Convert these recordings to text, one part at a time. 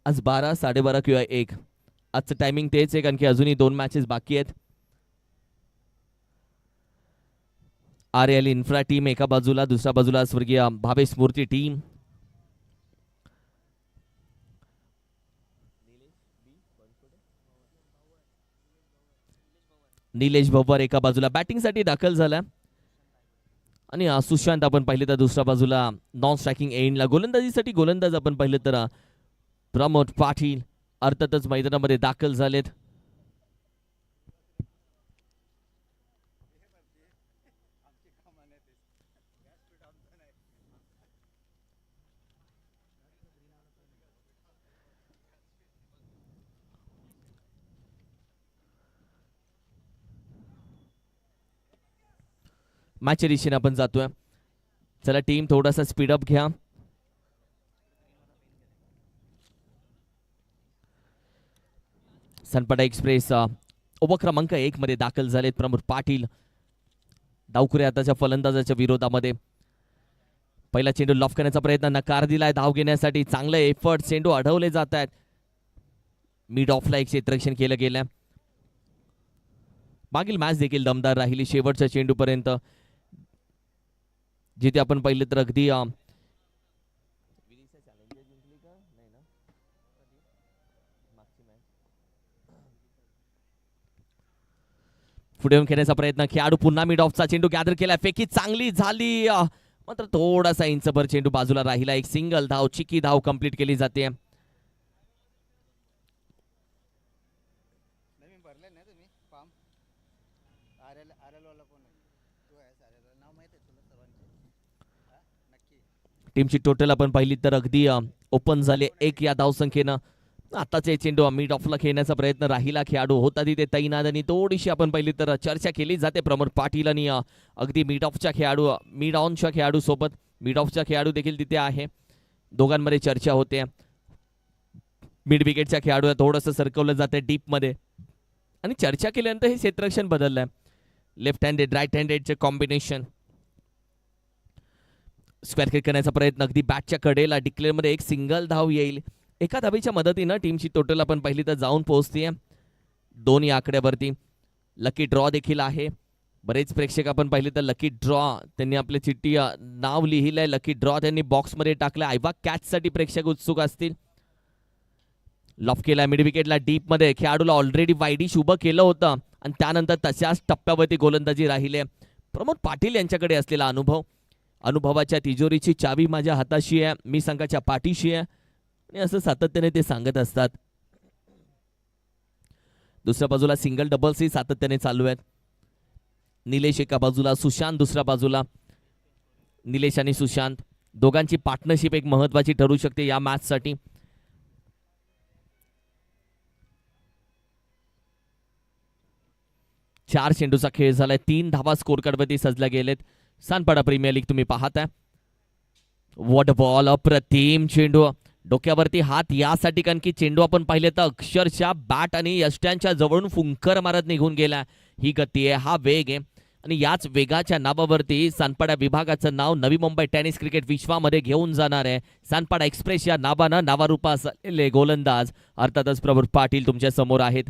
आज 12, 12:30 किंवा 1 आजचं टायमिंग तेच आहे, कारण की अजूनही 2 मॅचेस बाकी आहेत. RL इन्फ्रा टीम एका बाजूला, दुसऱ्या बाजूला स्वर्गीय भावेश मूर्ती टीम. निलेश भव्वर एका बाजूला बॅटिंगसाठी दाखल झाला आणि सुशांत आपण पाहिले तर दुसऱ्या बाजूला नॉन स्ट्रायकिंग एंडला. गोलंदाजीसाठी गोलंदाज आपण पाहिले तर प्रमोद पाटील अर्थातच मैदानामध्ये दाखल झालेत. मॅचच्या दिशेने आपण जातोय. चला टीम थोडासा स्पीडअप घ्या. सनपाडा एक्सप्रेस ओव्हर क्रमांक 1 मध्ये दाखल झालेत प्रमोद पाटील. डावखुरे आताच्या फलंदाजाच्या विरोधामध्ये. पहिला चेंडू लॉफ करण्याचा प्रयत्न नकार दिलाय धाव घेण्यासाठी. चांगले एफर्ट, चेंडू अडवले जात आहेत. मिड ऑफला एक क्षेत्ररक्षण केलं गेलं. मागील मॅच देखील दमदार राहिली शेवटच्या चेंडूपर्यंत, जिथे आपण पाहिलं तर अगदी पुढे येऊन खेळण्याचा प्रयत्न. खेळाडू पुन्हा मिड ऑफचा चेंडू गॅदर केलाय. फेकी चांगली झाली, मात्र थोडासा इंचभर चेंडू बाजूला राहिला. एक सिंगल धाव, चिकी धाव कंप्लीट केली जाते. टीमची टोटल आपण पाहिली तर अगदी ओपन झाले 1 या धावसंख्येनं. आताचे चेंडू मिड ऑफला खेळण्याचा प्रयत्न राहिला. खेळाडू होता तिथे तैनात आणि थोडीशी आपण पाहिली तर चर्चा केली जाते प्रमोद पाटील आणि अगदी मिड ऑफच्या खेळाडू, मिड ऑनच्या खेळाडू सोबत मिड ऑफचा खेळाडू देखील तिथे आहे. दोघांमध्ये चर्चा होते. मिड विकेटच्या खेळाडूला थोडंसं सरकवलं जातं डीपमध्ये आणि चर्चा केल्यानंतर हे क्षेत्ररक्षण बदललंय. लेफ्ट हँडेड राईट हँडेडचे कॉम्बिनेशन. स्क्वेअर किक करण्याचा प्रयत्न अगदी बॅटच्या कडेला. डिक्लेअरमध्ये एक सिंगल धाव येईल. एका धावेच्या मदतीनं टीमची टोटल आपण पाहिली तर जाऊन पोहोचते 2 या आकड्यावरती. लकी ड्रॉ देखील आहे. बरेच प्रेक्षक आपण पाहिले तर लकी ड्रॉ त्यांनी आपली चिठ्ठी नाव लिहिलंय. लकी ड्रॉ त्यांनी बॉक्समध्ये टाकलं. आयबा कॅचसाठी प्रेक्षक उत्सुक असतील. लॉफ केलाय मिड विकेटला डीपमध्ये. खेळाडूला ऑलरेडी वाईडिश उभं केलं होतं आणि त्यानंतर तशाच टप्प्यावरती गोलंदाजी राहिले. प्रमोद पाटील यांच्याकडे असलेला अनुभव, अनुभवाच्या तिजोरीची चावी माझ्या हाताशी आहे, मी संघाच्या पाठीशी आहे आणि असं सातत्याने ते सांगत असतात. दुसऱ्या बाजूला सिंगल डबल्स ही सातत्याने चालू आहेत. निलेश एका बाजूला, सुशांत दुसऱ्या बाजूला. निलेश आणि सुशांत दोघांची पार्टनरशिप एक महत्वाची ठरू शकते या मॅच साठी. चार चेंडूचा खेळ झालाय. 3 धावा स्कोर कार्डवरती सजल्या गेलेत. सानपाडा प्रीमियर लीग तुम्ही पाहताय. वॉट बॉल, अप्रतिम चेंडू. डोक्यावरती हात यासाठी, कारण की चेंडू आपण पाहिले तर अक्षरशः बॅट आणि यष्ट्यांच्या जवळून फुंकर मारत निघून गेला. ही गती आहे, हा वेग आहे आणि याच वेगाच्या नावावरती सानपाडा विभागाचं नाव नवी मुंबई टेनिस क्रिकेट विश्वामध्ये घेऊन जाणार आहे. सानपाडा एक्सप्रेस या नावानं नावारूपास असलेले गोलंदाज अर्थातच प्रमोद पाटील तुमच्या समोर आहेत.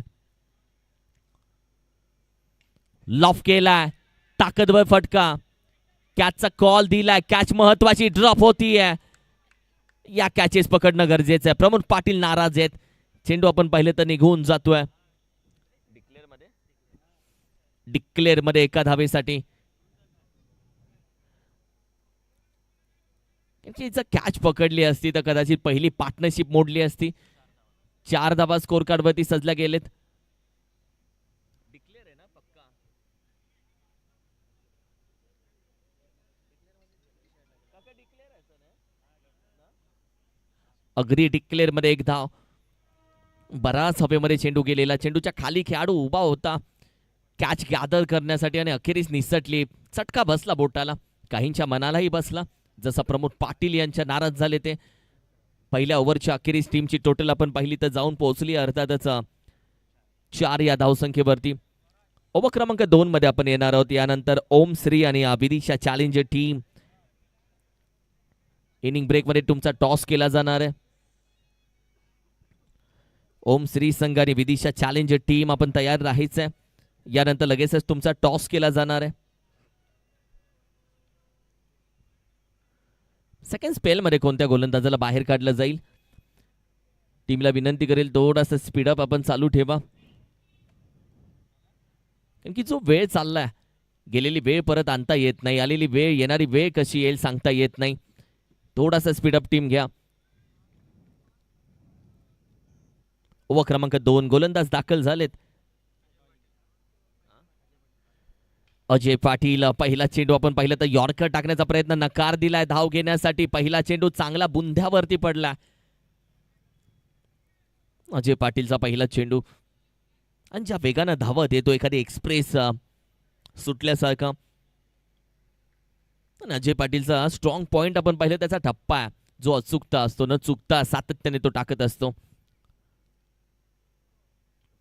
लॉफ केलाय, ताकदवर फटका. कॅचचा कॉल दिलाय. कॅच महत्वाची ड्रॉप होतीये. या कॅचेस पकडणं गरजेचं आहे. प्रमोद पाटील नाराज आहेत. चेंडू आपण पाहिलं तर निघून जातोय. डिक्लेअर मध्ये एका धावेसाठी. जर कॅच पकडली असती तर कदाचित पहिली पार्टनरशिप मोडली असती. 4 धावा स्कोर कार्ड वरती सजल्या गेलेत. अगदी डिक्लेअर मध्ये एक धाव. बराच हवेमध्ये चेंडू गेलेला. चेंडूच्या खाली खेळाडू उभा होता कॅच गॅदर करण्यासाठी आणि अखेरीस निसटली. चटका बसला बोटाला, काहींच्या मनालाही बसला. जसं प्रमोद पाटील यांच्या नाराज झाले ते. पहिल्या ओव्हरच्या अखेरीस टीमची टोटल आपण पाहिली तर जाऊन पोहोचली अर्थातच 4 या धावसंख्येवरती. ओव्हर क्रमांक 2 मध्ये आपण येणार आहोत. यानंतर ओम श्री आणि Vidisha challenger team. Inning break मध्ये तुमचा टॉस केला जाणार आहे. ओम श्री संघ आणि विदिशा चॅलेंजर टीम आपण तयार राहायचं आहे. यानंतर लगेचच तुमचा टॉस केला जाणार आहे. सेकंड स्पेलमध्ये कोणत्या गोलंदाजाला बाहेर काढलं जाईल. टीमला विनंती करेल थोडासा स्पीडअप आपण चालू ठेवा, कारण की जो वेळ चाललाय, गेलेली वेळ परत आणता येत नाही, आलेली वेळ येणारी वेळ कशी येईल सांगता येत नाही. थोडासा स्पीडअप टीम घ्या. ओव्हर क्रमांक 2 गोलंदाज दाखल झालेत. अजय पाटील पहिला चेंडू आपण पाहिलं तर यॉर्कर टाकण्याचा प्रयत्न नकार दिलाय धाव घेण्यासाठी. पहिला चेंडू चांगला बुंध्यावरती पडला. अजय पाटीलचा पहिला चेंडू आणि ज्या वेगानं धावत येतो एखादी एक्सप्रेस सुटल्यासारखा. अजय पाटीलचा स्ट्रॉंग पॉइंट आपण पाहिलं त्याचा टप्पा आहे, जो अचूकता असतो, न चुकता सातत्याने तो टाकत असतो.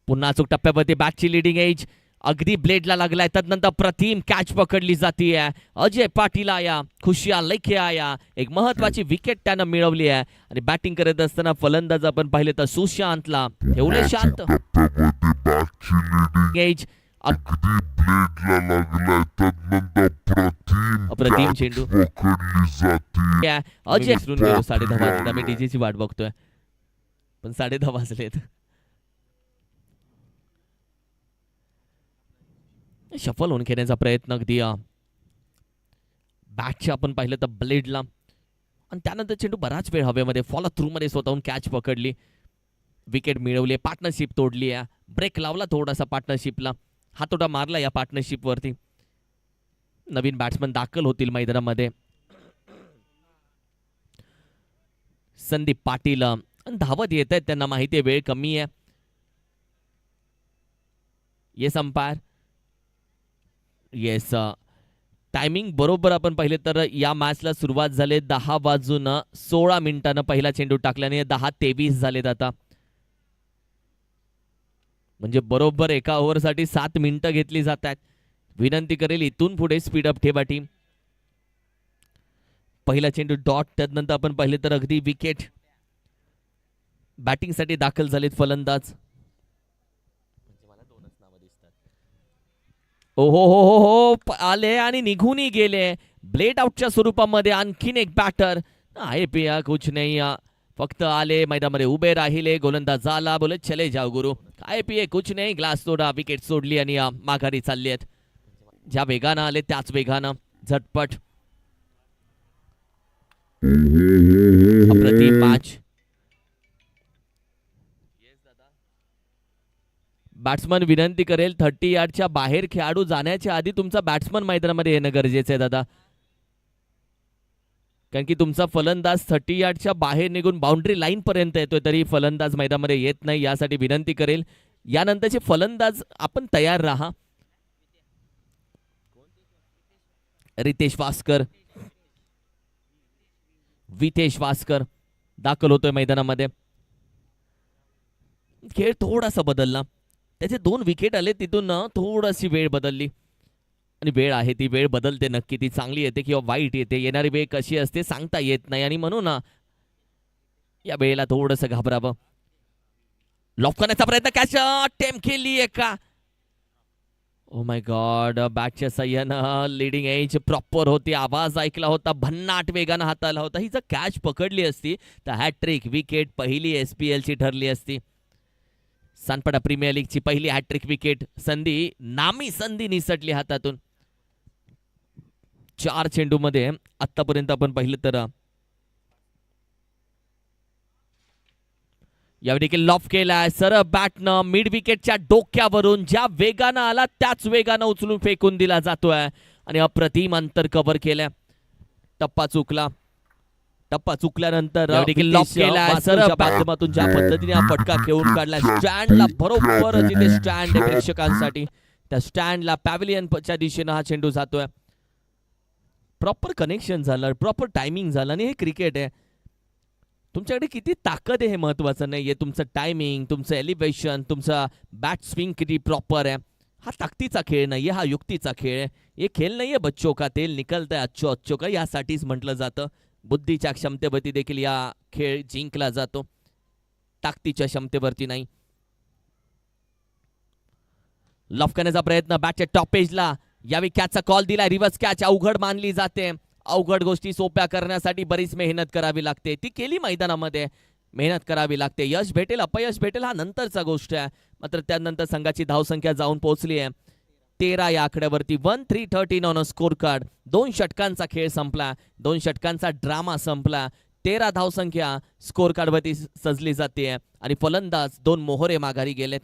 पुन्हा अचूक टप्प्यावरती बॅटची लिडिंग एज अगदी ब्लेडला लागलाय. तदनंतर प्रतिम कॅच पकडली जाते. अजय पाटील आया, खुशियाल लेके आया. एक महत्वाची विकेट त्यानं मिळवली आहे. आणि बॅटिंग करत असताना फलंदाज आपण पाहिले तर सुशांतला ठेवले शांत. अप्रतिम चेंडू. अजय 10:30 वाजता मी डीजेची वाट बघतोय, पण 10:30 वाजलेत. शफल होऊन खेळण्याचा प्रयत्न अगदी बॅटच्या आपण पाहिलं तर ब्लेडला, आणि त्यानंतर चेंडू बराच वेळ हवेमध्ये फॉलो थ्रू मध्ये स्वतःहून कॅच पकडली, विकेट मिळवली, पार्टनरशिप तोडली आहे. ब्रेक लावला थोडासा पार्टनरशिपला, हातोडा मारला या पार्टनरशिप वरती. नवीन बॅट्समन दाखल होतील मैदानामध्ये. संदीप पाटील धावत येत आहेत, त्यांना माहिती आहे वेळ कमी आहे. Yes umpire. येस, टायमिंग बरोबर आपण पाहिले तर या मॅचला सुरुवात झाली 10:16 पहिला चेंडू टाकल्याने 10:23 झालेत आता. म्हणजे बरोबर एका ओव्हरसाठी 7 मिनिटं घेतली जात आहेत. विनंती करेल इथून पुढे स्पीडअप ठेवा टीम. पहिला चेंडू डॉट, त्यानंतर आपण पाहिले तर अगदी विकेट. बॅटिंगसाठी दाखल झालेत फलंदाज. ओहो हो हो हो आले आणि निघूनही गेले. ब्लेड आउटच्या स्वरूपामध्ये आणखीन एक बॅटर आहे. पिया कुछ नाही, फक्त आले, मैदानामध्ये उभे राहिले, गोलंदाज झाला, बोले चले जाओ गुरु. काय पिये कुछ नाही, ग्लास तोडा, विकेट सोडली आणि माघारी चालली आहेत. ज्या वेगानं आले त्याच वेगानं झटपट. अप्रतिम मॅच. बॅट्समन विनंती करेल 30 यार्डच्या बाहेर खेळाडू जाण्याच्या आधी तुमचा बॅट्समन मैदानामध्ये येणं गरजेचं आहे दादा, कारण की तुमचा फलंदाज 30 यार्डच्या बाहेर निघून बाउंड्री लाईन पर्यंत येतोय तरी फलंदाज मैदानामध्ये येत नाही. यासाठी विनंती करेल यानंतरचे फलंदाज आपण तयार राहा. रितेश वास्कर, वितेश वास्कर दाखल होतोय मैदानामध्ये. खेळ थोडासा बदलला, त्याचे 2 विकेट आले, तिथून थोडीशी वेळ बदलली. आणि वेळ आहे ती वेळ बदलते नक्की, ती चांगली येते किंवा वाईट येते, येणारी वेळ कशी असते सांगता येत नाही. आणि म्हणून या वेळेला थोडंसं घाबरावं. लॉक करण्याचा प्रयत्न, कॅच अटेम्प्ट केली आहे का? ओ माय गॉड, बॅटच्या साह्यानं लिडिंग एज प्रॉपर होती, आवाज ऐकला होता, भन्नाट वेगानं हाताला होता. ही जर कॅच पकडली असती तर हॅट्रिक विकेट पहिली SPL ची ठरली असती. सानपाडा प्रीमियर लीगची पहिली हॅट्रिक विकेट, संधी, नामी संधी निसटली हातातून. 4 चेंडूमध्ये आतापर्यंत आपण पाहिलं तर यावेळी देखील लॉफ केलाय सरळ बॅटनं मिड विकेटच्या डोक्यावरून. ज्या वेगानं आला त्याच वेगानं उचलून फेकून दिला जातोय आणि अप्रतिम अंतर कव्हर केलंय. टप्पा चुकल्यानंतर लॉफ केलाय सरळ माध्यमातून. ज्या पद्धतीने हा फटका खेळून काढलाय स्टँडला, बरोबर जिथे स्टँड आहे प्रेक्षकांसाठी त्या स्टँडला, पॅव्हिलियनच्या दिशेनं हा चेंडू जातोय. प्रॉपर कनेक्शन झालं, प्रॉपर टायमिंग झालं. आणि हे क्रिकेट आहे, तुमच्याकडे किती ताकद आहे हे महत्वाचं नाहीये, तुमचं टायमिंग, तुमचं एलिव्हेशन, तुमचा बॅट स्विंग किती प्रॉपर आहे. हा ताकदीचा खेळ नाहीये, हा युक्तीचा खेळ आहे. हे खेळ नाहीये बच्चों का तेल निकलता है अच्छो का, यासाठीच म्हटलं जातं. बुद्धीच्या क्षमतेवरती देखील या खेळ जिंकला जातो. ताकदीच्या क्षमतेवरती नाही. लॉफ करण्याचा प्रयत्न बॅटच्या टॉप एजला. यावेळी कॅचचा कॉल दिलाय. रिव्हर्स कॅच अवघड मानली जाते. अवघड गोष्टी सोप्या करण्यासाठी बरीच मेहनत करावी लागते. ती केली मैदानामध्ये. मेहनत करावी लागते. यश भेटेल अपयश भेटेल हा नंतरचा गोष्ट आहे. मात्र त्यानंतर संघाची धावसंख्या जाऊन पोहोचली आहे 13 या आकड्यावरती. 1-3-13 ऑन अ स्कोर कार्ड. 2 षटकांचा खेळ संपला. 2 षटकांचा ड्रामा संपला. 13 धावसंख्या स्कोर कार्डवरती सजली जाते आणि फलंदाज 2 मोहरे माघारी गेलेत.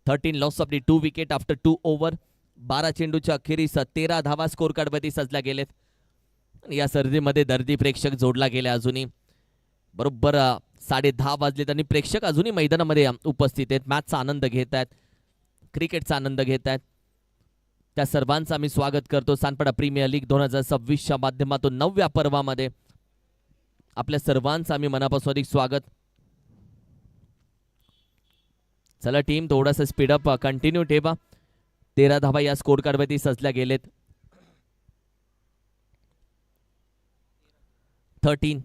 13 loss of the 2 wicket after 2 over. 12 चेंडूच्या अखेरीस 13 धावा स्कोर कार्डवरती सजल्या गेलेत. या सर्दीमध्ये दर्दी प्रेक्षक जोडला गेले. अजूनही बरोबर 10:30 वाजलेत आणि प्रेक्षक अजूनही मैदानामध्ये उपस्थित आहेत. मॅचचा आनंद घेत आहेत. क्रिकेटचा आनंद घेत आहेत. त्या सर्वांचं आम्ही स्वागत करतो सानपाडा प्रीमियर लीग 2026च्या माध्यमातून 9व्या पर्वामध्ये. आपल्या सर्वांचं आम्ही मनापासून अधिक स्वागत. चला टीम थोडासा स्पीडअप कंटिन्यू ठेवा. 13 धावा या स्कोर कार्डवरती सजल्या गेलेत. 13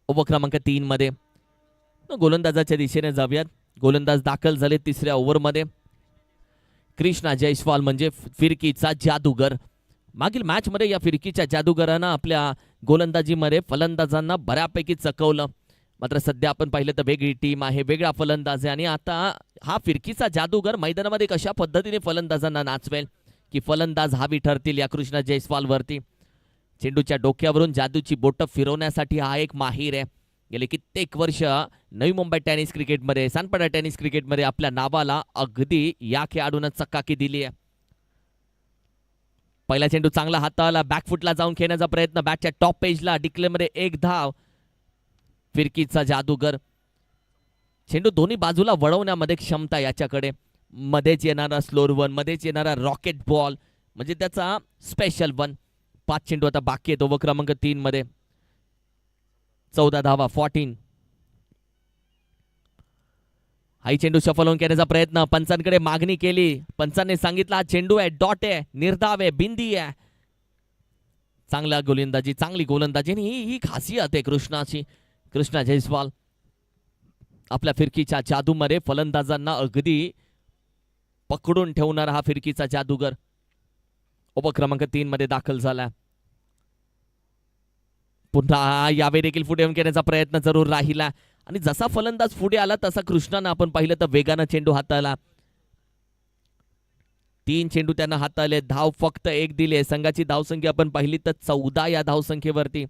ओव्हर क्रमांक 3 मध्ये गोलंदाजाच्या दिशेने जाऊयात. गोलंदाज दाखल झाले तिसऱ्या ओव्हरमध्ये. कृष्णा जयस्वाल म्हणजे फिरकीचा जादूगर. मागील मॅच मध्ये या फिरकीच्या जादूगरानं आपल्या गोलंदाजीमध्ये फलंदाजांना बऱ्यापैकी चकवलं. मात्र सध्या आपण पाहिलं तर वेगळी टीम आहे, वेगळा फलंदाज आहे आणि आता हा फिरकीचा जादूगर मैदानामध्ये कशा पद्धतीने फलंदाजांना नाचवेल की फलंदाज हावी ठरतील या कृष्णा जयस्वाल वरती. चेंडूच्या डोक्यावरून जादूची बोटं फिरवण्यासाठी हा एक माहीर आहे. गेले कित्येक वर्ष नवी मुंबई टेनिस क्रिकेटमध्ये, सानपाडा टेनिस क्रिकेटमध्ये आपल्या नावाला अगदी या खेळाडूनं चकाकी दिली आहे. पहिला चेंडू चांगला हाताळला. बॅकफुटला जाऊन खेळण्याचा प्रयत्न. बॅटच्या टॉप पेजला डिक्लेअरमध्ये 1 धाव. फिरकीचा जादूगर. चेंडू दोन्ही बाजूला वळवण्यामध्ये क्षमता याच्याकडे. मध्येच येणारा स्लोअर वन, मध्येच येणारा रॉकेट बॉल म्हणजे त्याचा स्पेशल वन. 5 चेंडू आता बाकी आहेत ओव्हर क्रमांक 3 मध्ये. 14 धावा 14. हाई चेंडू शफल होऊन खेळण्याचा प्रयत्न. पंचांकडे मागणी केली. पंचांनी सांगितलं हा चेंडू आहे, डॉट आहे, निर्धाव आहे, बिंदी आहे. चांगला गोलंदाजी, चांगली गोलंदाजी. ही खासियत आहे कृष्णाची. कृष्णा जयस्वाल आपल्या फिरकीच्या जादूमध्ये फलंदाजांना अगदी पकडून ठेवणारा हा फिरकीचा जादूगर ओव्हर क्रमांक 3 मध्ये दाखल झाला. पुन्हा यावेळी देखील पुढे येऊन खेळण्याचा प्रयत्न जरूर राहिला आणि जसा फलंदाज पुढे आला तसा कृष्णानं आपण पाहिलं तर वेगानं चेंडू हाताळला. 3 चेंडू त्यांना हाताळले. धाव फक्त 1 दिली. संघाची धावसंख्या आपण पाहिली तर 14 या धावसंख्येवरती.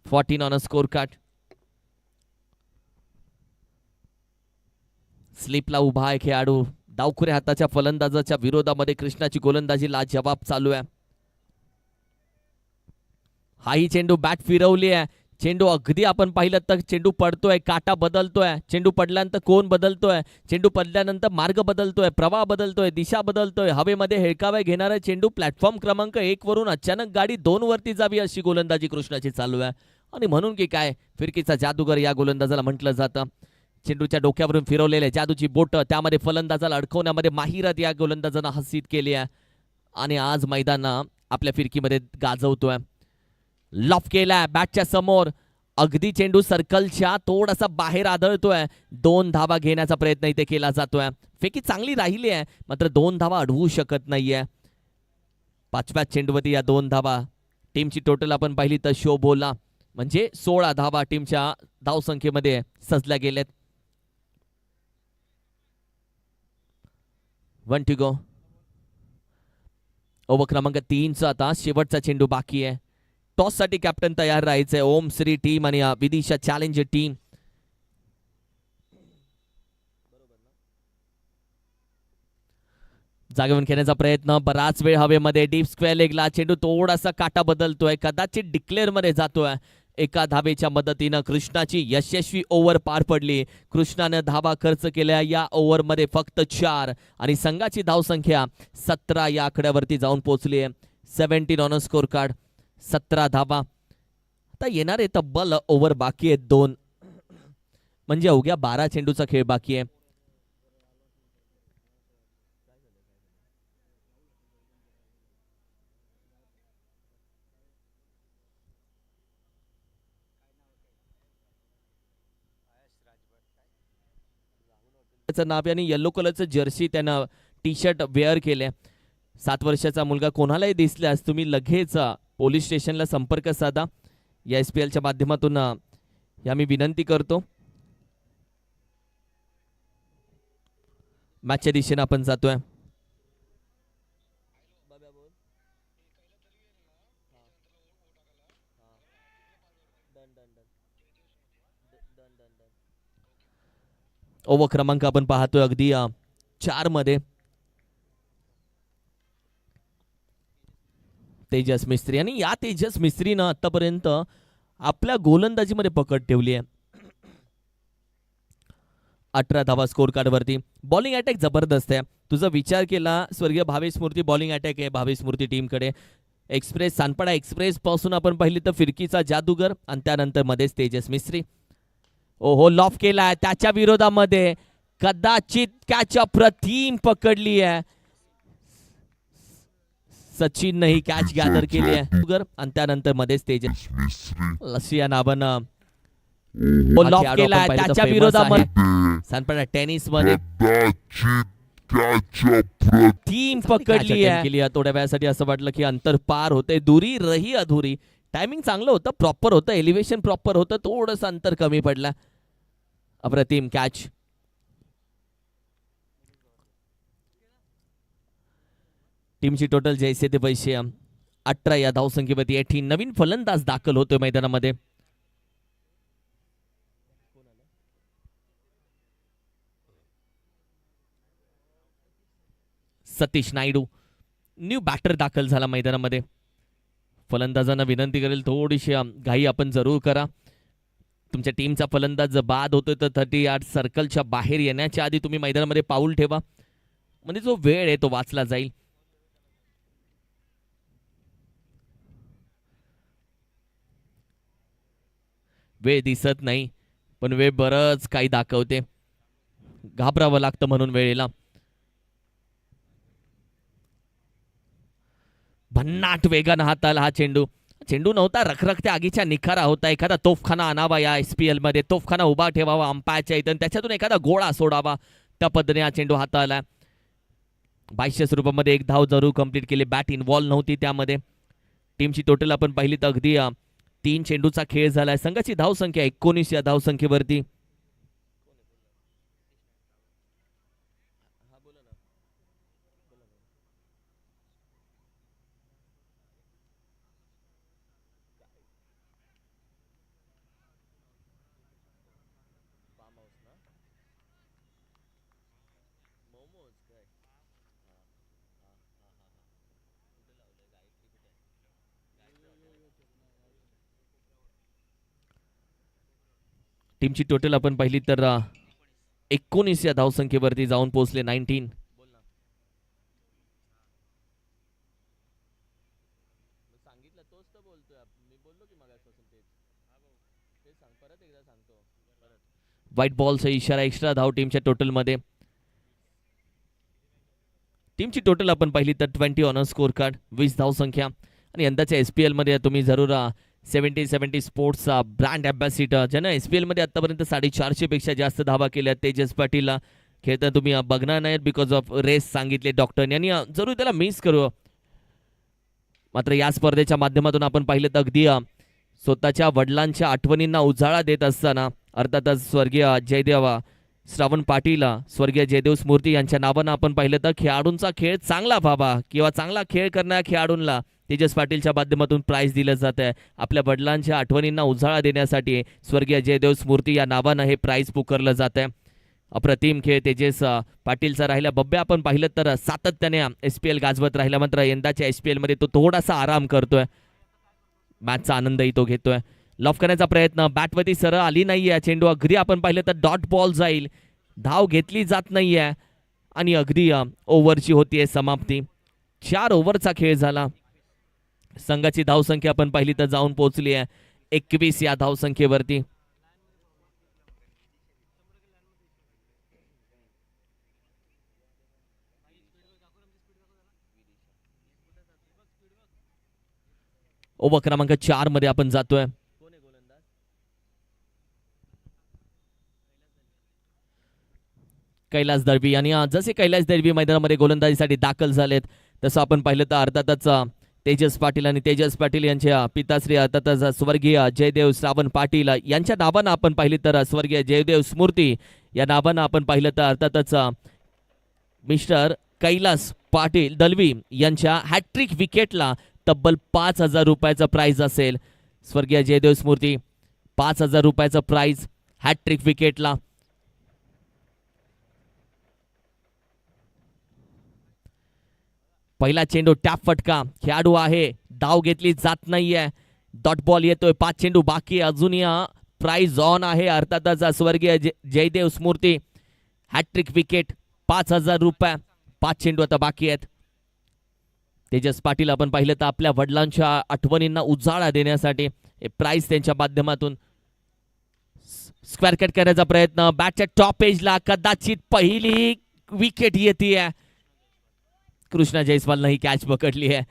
14 ऑन अ स्कोर कार्ड. स्लिपला उभा आहे खेळाडू. डावखुऱ्या हाताच्या फलंदाजाच्या विरोधामध्ये कृष्णाची गोलंदाजी लाजवाब चालू आहे. हाही चेंडू बॅट फिरवली आहे. चेंडू अगदी आपण पाहिलं तर चेंडू पडतोय, काटा बदलतोय. चेंडू पडल्यानंतर कोण बदलतोय. चेंडू पडल्यानंतर मार्ग बदलतोय, प्रवाह बदलतोय, दिशा बदलतोय. हवेमध्ये हेळकावे घेणारा चेंडू प्लॅटफॉर्म क्रमांक 1 वरून अचानक गाडी 2 वरती जावी अशी गोलंदाजी कृष्णाची चालू आहे. आणि म्हणून की काय फिरकीचा जादूगर या गोलंदाजाला म्हटलं जातं. चेंडूच्या डोक्यावरून फिरवलेले जादूची बोट त्यामध्ये फलंदाजाला अडकवण्यामध्ये माहिरत या गोलंदाजानं हसीत केली आहे आणि आज मैदान आपल्या फिरकीमध्ये गाजवतोय. लॉफ केलाय बॅटच्या समोर. अगदी चेंडू सर्कलच्या थोडासा बाहेर आदळतोय. 2 धावा घेण्याचा प्रयत्न इथे केला जातोय. फेकी चांगली राहिली आहे मात्र 2 धावा अडवू शकत नाहीये. 5व्या चेंडूवरती या 2 धावा. टीमची टोटल आपण पाहिली तर शो बोला म्हणजे 16 धावा टीमच्या धावसंख्येमध्ये सजल्या गेलेत. 1 to go. ओव्हर क्रमांक 3चा आता शेवटचा चेंडू बाकी आहे. टॉस साठी कॅप्टन तयार राहायचंय. ओम श्री टीम आणि विदिशा चॅलेंजर टीम. जागेवरून खेळण्याचा प्रयत्न. बराच वेळ हवेमध्ये. डीप स्क्वेअर लेगला चेंडू थोडासा काटा बदलतोय. कदाचित डिक्लेअर मध्ये जातोय. एका धावेच्या मदतीनं कृष्णाची यशस्वी ओव्हर पार पडली. कृष्णानं धावा खर्च केल्या या ओव्हरमध्ये फक्त 4 आणि संघाची धावसंख्या 17 या आकड्यावरती जाऊन पोहोचली आहे. 17 ऑन अ स्कोर कार्ड. 17 धावा. आता येणारे तब्बल ओव्हर बाकी आहेत 2 म्हणजे अवघ्या 12 चेंडूचा खेळ बाकी आहे. त्याचं नाव आहे आणि येलो कलरचं जर्सी त्यानं टी शर्ट वेअर केले. 7 वर्षाचा मुलगा कोणालाही दिसल्यास तुम्ही लगेच पोलीस स्टेशनला संपर्क साधा. या SPLच्या माध्यमातून या मी विनंती करतो. मॅचच्या दिशेने आपण जातोय. ओव्हर क्रमांक आपण पाहतोय अगदी 4 मध्ये तेजस मिस्त्री. आणि या तेजस मिस्त्रीनं आतापर्यंत आपल्या गोलंदाजीमध्ये पकड ठेवली आहे. 18 धावा स्कोर कार्ड वरती. बॉलिंग अटॅक जबरदस्त आहे. तुझा विचार केला स्वर्गीय भावेश मूर्ती बॉलिंग अटॅक आहे भावेश मूर्ती टीमकडे. एक्सप्रेस सानपाडा एक्सप्रेस पासून आपण पाहिली तर फिरकीचा जादूगर आणि त्यानंतर मध्येच तेजस मिस्त्री. ओहो लॉफ केलाय त्याच्या विरोधामध्ये कदाचित कॅच अप्रतिम पकडली आहे. सचिन ही कॅच गॅदर केली आहे आणि त्यानंतर मध्येच तेजस लसिया नावानं लॉफ केलाय त्याच्या विरोधामध्ये सानपाडा टेनिस मध्ये टीम पकडली आहे. थोड्या वेळासाठी असं वाटलं की अंतर पार होते दुरी रही अधुरी. टायमिंग चांगलं होतं प्रॉपर होतं एलिव्हेशन प्रॉपर होतं थोडंसं अंतर कमी पडलं. अप्रतिम कॅच. टीमची टोटल जैसे ते पैसे 18 या धावसंख्येवरती 18. नवीन फलंदाज दाखल होतोय मैदानामध्ये. सतीश नायडू न्यू बॅटर दाखल झाला मैदानामध्ये. फलंदाजांना विनंती करेल थोडीशी घाई आपण जरूर करा. तुमच्या टीमचा फलंदाज बाद होतोय तर 38 सर्कलच्या बाहेर येण्याच्या आधी तुम्ही मैदानामध्ये पाऊल ठेवा म्हणजे जो वेळ आहे तो वाचला जाईल. वेळ दिसत नाही पण वेळ बरंच काही दाखवते. घाबरावं लागतं म्हणून वेळेला. भन्नाट वेगानं हाताला हा चेंडू. चेंडू नव्हता रखरखत्या आगीच्या निखारा होता. एखादा तोफखाना आणावा या SPL मध्ये. तोफखाना उभा ठेवावा अंपायरच्या इथं त्याच्यातून एखादा गोळा सोडावा. त्या पद्धतीने हा चेंडू हाताला. 2200 स्वरूपामध्ये 1 धाव जरूर कंप्लीट केली. बॅट इन्व्हॉल्व नव्हती त्यामध्ये. टीमची टोटल आपण पाहिली तर अगदी 3 चेंडूचा खेळ झालाय. संघाची धावसंख्या 19 या धावसंख्येवरती. टीमची टोटल आपण पाहिली तर 19 या धावसंख्येवरती जाऊन पोहोचले. 19. व्हाईट बॉलचा इशारा एक्स्ट्रा धाव टीमच्या टोटल मध्ये. टीमची टोटल आपण पाहिली तर 20 ऑन स्कोर कार्ड 20 धावसंख्या. आणि यंदाच्या SPL मध्ये तुम्ही जरूर 70 स्पोर्ट्सचा ब्रँड अँबॅसिडर ज्यानं SPL मध्ये आतापर्यंत 450 पेक्षा जास्त धावा केल्या तेजस पाटीलला खेळताना तुम्ही बघणार नाहीत बिकॉज ऑफ रेस सांगितले डॉक्टर यांनी. जरूर त्याला मिस करू. मात्र या स्पर्धेच्या माध्यमातून आपण पाहिलं तर अगदी स्वतःच्या वडिलांच्या आठवणींना उजाळा देत असताना अर्थातच स्वर्गीय जयदेव श्रावण पाटील स्वर्गीय जयदेव स्मृती यांच्या नावानं आपण पाहिलं तर खेळाडूंचा खेळ चांगला व्हावा किंवा चांगला खेळ करणाऱ्या खेळाडूंना तेजस पाटीलच्या माध्यमातून प्राइज दिलं जात आहे. आपल्या वडिलांच्या आठवणींना उजाळा देण्यासाठी स्वर्गीय जयदेव स्मृती या नावानं हे प्राइज पुकारलं जात आहे. अप्रतिम खेळ तेजस पाटीलचा राहिला. बब्बे आपण पाहिलं तर सातत्याने SPL गाजवत राहिला. मात्र यंदाच्या SPL मध्ये तो थोडासा आराम करतोय. मॅचचा आनंदही तो घेतोय. लॉफ करण्याचा प्रयत्न बॅटवरती सरळ आली नाहीये. चेंडू अगदी आपण पाहिलं तर डॉट बॉल जाईल. धाव घेतली जात नाहीये आणि अगदी ओव्हरची होतीये समाप्ती. 4 ओव्हरचा खेळ झाला. संघाची धावसंख्या आपण पाहिली तर जाऊन पोहोचली आहे 21 या धावसंख्येवरती. ओव्हर क्रमांक 4 मध्ये आपण जातोय. कैलास दळवी. आणि जसे कैलास दळवी मैदानामध्ये गोलंदाजीसाठी दाखल झालेत तसं आपण पाहिलं तर अर्थातच तेजस पाटील आणि तेजस पाटील यांच्या पिताश्री अर्थातच स्वर्गीय जयदेव श्रावण पाटील यांच्या नावानं आपण पाहिलं तर स्वर्गीय जयदेव स्मृती या नावानं आपण पाहिलं तर अर्थातच मिस्टर कैलास पाटील दलवी यांच्या हॅट्रिक विकेटला तब्बल 5,000 रुपयाचं प्राइज असेल. स्वर्गीय जयदेव स्मृती 5,000 रुपयाचं प्राइज हॅट्रिक विकेटला. पहिला चेंडू टॅप फटका, खेळाडू आहे, धाव घेतली जात नाहीये, डॉट बॉल येतोय, 5 चेंडू बाकी, अजूनही प्राइज ऑन आहे. अर्थातच स्वर्गीय जयदेव स्मृती हॅट्रिक विकेट 5,000 रुपये, 5 चेंडू आता बाकी आहेत. तेजस पाटील आपण पाहिलं तर आपल्या वडिलांच्या आठवणींना उजाळा देण्यासाठी प्राइज त्यांच्या माध्यमातून स्क्वेअर कट करण्याचा प्रयत्न, बॅटच्या टॉप एजला कदाचित पहिली विकेट येते. कृष्णा जयस्वालनं ही कॅच पकडली आहे.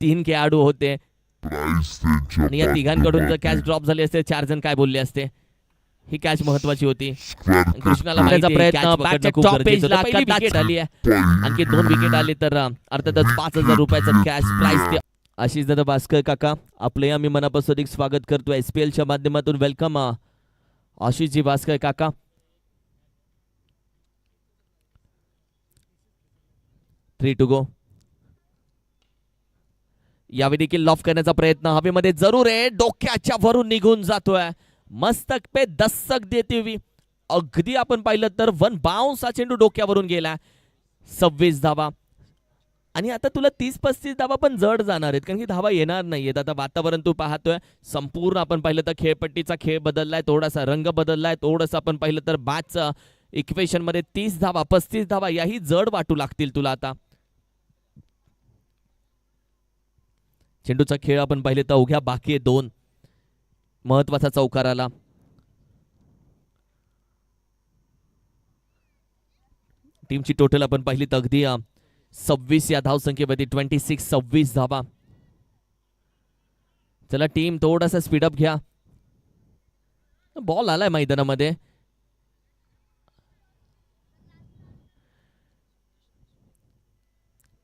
3 खेळाडू होते आणि या तिघांकडून जर कॅच ड्रॉप झाली असते 4 जण काय बोलले असते. ही कॅच महत्वाची होती. कृष्णाला मारायचा प्रयत्न, बॅटच्या टॉप एजला पहिली विकेट आली आहे. आणखी 2 विकेट आली तर अर्थातच 5,000 रुपयाचं कॅश प्राइज. आशिष दादा भास्कर काका आपले आम्ही मनापासून स्वागत करतो SPL च्या माध्यमातून. वेलकम आशिषजी भास्कर काका. Three two go. यावेळी देखील लॉफ करण्याचा प्रयत्न हवेमध्ये जरूर आहे, डोक्याच्या वरून निघून जातोय, मस्तक पे दस्तक देते हुई. अगदी आपण पाहिलं तर 1 बाउन्स हा चेंडू डोक्यावरून गेला. 26 धावा आणि आता तुला 30-35 धावा पण जड जाणार आहेत कारण की धावा येणार नाहीयेत. आता वातावरण तू पाहतोय संपूर्ण आपण पाहिलं तर खेळपट्टीचा खेळ बदललाय, थोडासा रंग बदललाय, थोडंसं आपण पाहिलं तर मॅचचं इक्वेशन मध्ये 30 धावा 35 धावा याही जड वाटू लागतील तुला. आता चेंडूचा खेळ आपण पाहिले तर अवघ्या बाकी आहे 2. महत्वाचा चौकार आला. टीमची टोटल आपण पाहिली तर अगदी 26 या धावसंख्येमध्ये 26 धावा. चला टीम थोडासा स्पीडअप घ्या. बॉल आलाय मैदानामध्ये.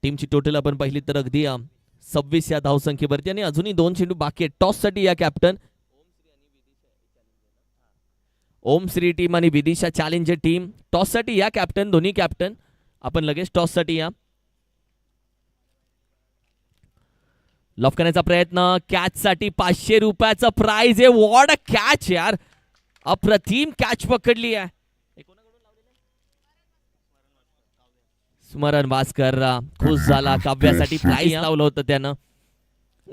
टीमची टोटल आपण पाहिली तर अगदी 26 या धावसंख्येवरती आणि अजूनही 2 चेंडू बाकी आहेत. टॉस साठी या कॅप्टन ओम श्री टीम आणि विदिशा चॅलेंजर टीम टॉस साठी या कॅप्टन. दोन्ही कॅप्टन आपण लगेच टॉस साठी या. लॉफ करण्याचा प्रयत्न, कॅच साठी 500 रुपयाचा प्राइज आहे. वॉट अ कॅच यार, अप्रतिम कॅच पकडली आहे. स्मरण भास्कर खुश झाला. काव्यासाठी प्राइज लावलं होतं त्यानं.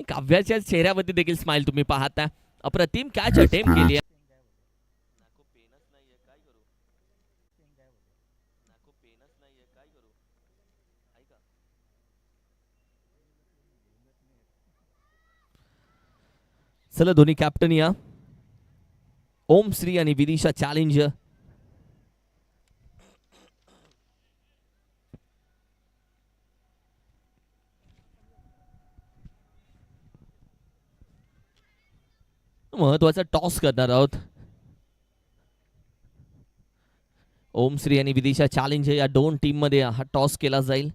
काव्याच्या चेहऱ्यावरती देखील स्माइल तुम्ही पाहता. अप्रतिम कॅच अटेम्प्ट केली आहे. चला दोन्ही कॅप्टन या. ओम श्री आणि विदिशा चॅलेंजर. महत्वाचा टॉस करणार आहोत. ओम श्री आणि विदिशा चॅलेंजर या 2 टीम मध्ये हा टॉस केला जाईल.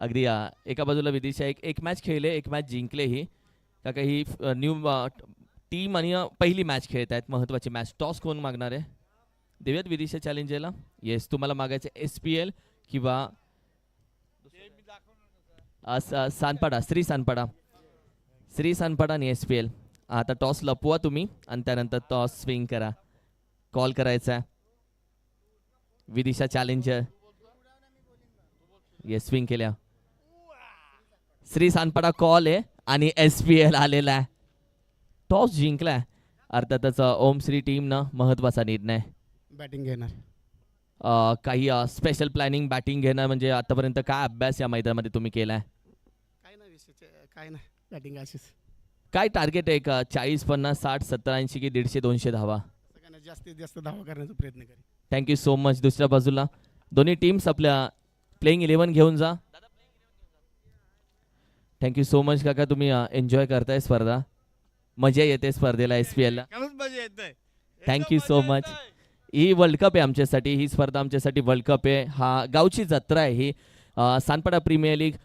अगदी एका बाजूला विदिशा एक मॅच खेळले, एक मॅच जिंकलेही. का काही न्यू टीम आणि पहिली मॅच खेळत आहेत, महत्त्वाची मॅच. टॉस कोण मागणार आहे? देऊयात विदिशा चॅलेंजरला. येस, तुम्हाला मागायचं SPL किंवा सानपाडा, श्री सानपाडा आणि SPL. आता टॉस लपवा तुम्ही आणि त्यानंतर टॉस स्विंग करा. कॉल करायचा आहे विदिशा चॅलेंजर. येस, स्विंग केल्या. श्री सानपाडा कॉल आहे आणि SPL आलेला आहे. टॉस जिंकलाय. अर्थातच ओम श्री टीमनं महत्त्वाचा निर्णय. बॅटिंग घेणार. काही स्पेशल प्लॅनिंग बॅटिंग घेणं म्हणजे आतापर्यंत काय अभ्यास या मैदानामध्ये तुम्ही केलाय? काय नाही विषय, काय नाही, बॅटिंग अशीच. काय टार्गेट आहे का? 40, 50, 60, 70, 80 की 150, 200 धावा? सगळ्यांना जास्तीत जास्त धावा करण्याचा प्रयत्न करेन. Thank you so much. दुसऱ्या बाजूला दोन्ही टीम्स आपल्या प्लेइंग 11 घेऊन जा. थँक्यू सो मच काका, तुम्ही एन्जॉय करताय स्पर्धा, मजा येते स्पर्धेला SPL ला. Thank you so much. ही वर्ल्ड कप आहे आमच्यासाठी, ही स्पर्धा आमच्यासाठी वर्ल्ड कप आहे. हा गावची जत्रा आहे ही. सानपाडा प्रीमियर लीग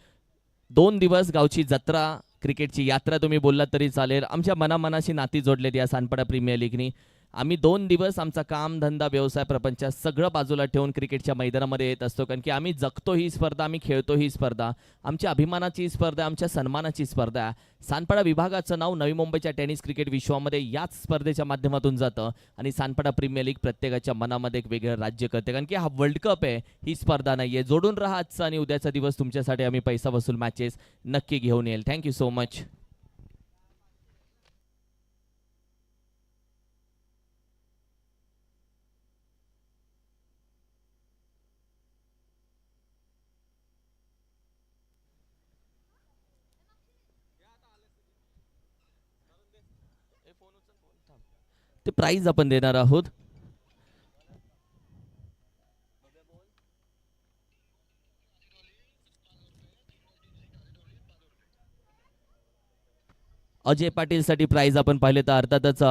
2 दिवस गावची जत्रा, क्रिकेटची यात्रा तुम्ही बोललात तरी चालेल. आमच्या मनामनाशी नाती जोडलेली या सानपाडा प्रीमियर लीगनी. आम्ही 2 दिवस आमचा काम धंदा व्यवसाय प्रपंच सगळं बाजूला ठेवून क्रिकेटच्या मैदानामध्ये येत असतो, कारण की आम्ही जगतो ही स्पर्धा, आम्ही खेळतो ही स्पर्धा. आमच्या अभिमानाची स्पर्धा, आमच्या सन्मानाची स्पर्धा आहे. सानपाडा विभागाचं नाव नवी मुंबईच्या टेनिस क्रिकेट विश्वामध्ये याच स्पर्धेच्या माध्यमातून जातं आणि सानपाडा प्रीमियर लीग प्रत्येकाच्या मनामध्ये एक वेगळं राज्य करते, कारण की हा वर्ल्ड कप आहे, ही स्पर्धा नाही आहे. जोडून राहा. आजचा आणि उद्याचा दिवस तुमच्यासाठी आम्ही पैसा वसूल मॅचेस नक्की घेऊन येईल. Thank you so much. ते प्राइज आपण देणार आहोत. अजय पाटील साठी प्राइज आपण पाहिले तर अर्थातच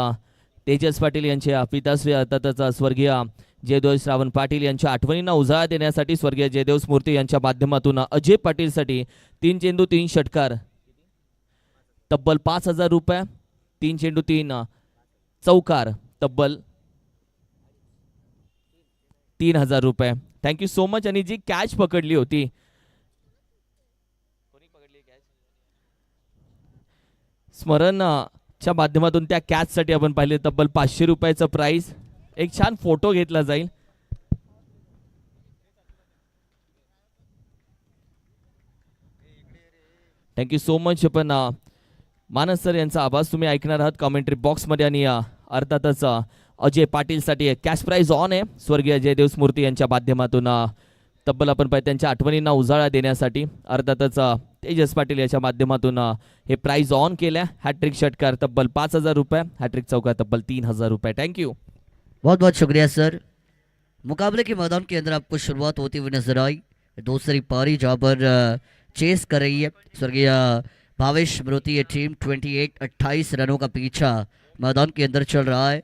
तेजस पाटील यांचे पिताश्री, अर्थातच स्वर्गीय जयदेव श्रावण पाटील यांच्या आठवणींना उजाळा देण्यासाठी स्वर्गीय जयदेव स्मृती यांच्या माध्यमातून अजय पाटील साठी 3 चेंडू 3 षटकार तब्बल 5,000 रुपये, 3 चेंडू 3 चौकार तब्बल 3,000 रुपये. Thank you so much. आणि जी कॅच पकडली होती, स्मरणच्या माध्यमातून त्या कॅच साठी आपण पाहिले तब्बल 500 रुपयाचं प्राइस. एक छान फोटो घेतला जाईल. Thank you so much. पण मानस सर यांचा आवाज तुम्ही ऐकणार आहात कॉमेंट्री बॉक्समध्ये. आणि अर्थातच अजय पाटील साठी कॅश प्राइज ऑन आहे स्वर्गीय जयदेव स्मृती यांच्या माध्यमातून. तब्बल आपण पाहिजे त्यांच्या आठवणींना उजाळा देण्यासाठी अर्थातच तेजस पाटील याच्या माध्यमातून हे प्राइज ऑन केल्या. हॅट्रिक षटकार तब्बल 5,000 रुपये, हॅट्रिक चौकार तब्बल 3,000 रुपये. थैंक यू, बहुत बहुत शुक्रिया सर. मुकाबले के मैदान के अंदर आपको शुरुआत होती हुई नजर आई. दूसरी पारी जहाँ पर चेस कर रही है स्वर्गीय भावेश स्मृति. ये टीम 28 रनों का पीछा मैदान के अंदर चल रहा है.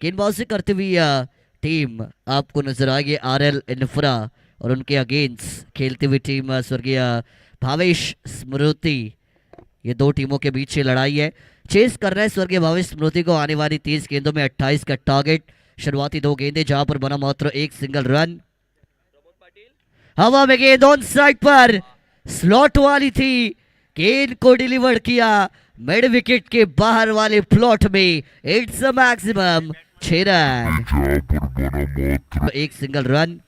गेंदबाजी करती हुई टीम आपको नजर आएगी RL इन्फ्रा और उनके अगेंस्ट खेलती हुई टीम स्वर्गीय भावेश स्मृति. ये 2 टीमों के बीच ये लड़ाई है. चेस कर रहे हैं स्वर्गीय भावेश स्मृति को आने वाली 30 गेंदों में 28 का टारगेट. शुरुआती 2 गेंदें जहां पर बना मात्र 1 सिंगल रन. हवा में गेंद ऑन साइड पर स्लॉट वाली थी, गेंद को डिलीवर किया मिड विकेट के बाहर वाले प्लॉट में. It's a maximum 6 run, 1 single run.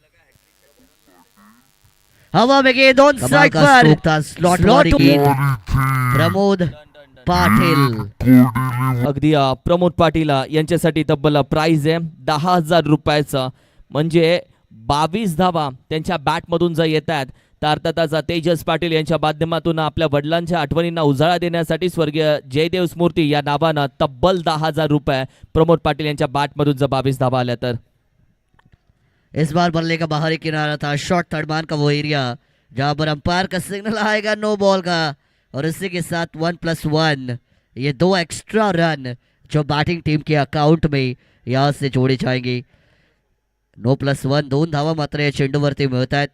हवा में गेंद ऑन साइड पर स्लॉट वाली गेंद प्रमोद पाटील. अगदी प्रमोद पाटील यांच्यासाठी तब्बल प्राइज आहे 10,000 रुपयाचं. म्हणजे 22 धावा त्यांच्या बॅटमधून जर येत आहेत तर अर्थातच तेजस पाटील यांच्या माध्यमातून आपल्या वडिलांच्या आठवणींना उजाळा देण्यासाठी स्वर्गीय जयदेव स्मृती या नावानं तब्बल 10,000 रुपये प्रमोद पाटील यांच्या बॅटमधून जर 22 धावा आल्या तर. इस बार बल्ले का बाहरी किनारा था, शॉर्ट थर्ड मैन का वो एरिया जहां पर अंपायर का सिग्नल आएगा नो बॉल का. और इसी के साथ 1+1 ये 2 एक्स्ट्रा रन जो बैटिंग टीम के अकाउंट में यहाँ से जोड़े जाएंगे. 9+1 2 धावा मात्र या चेंडूवरती मिळत आहेत.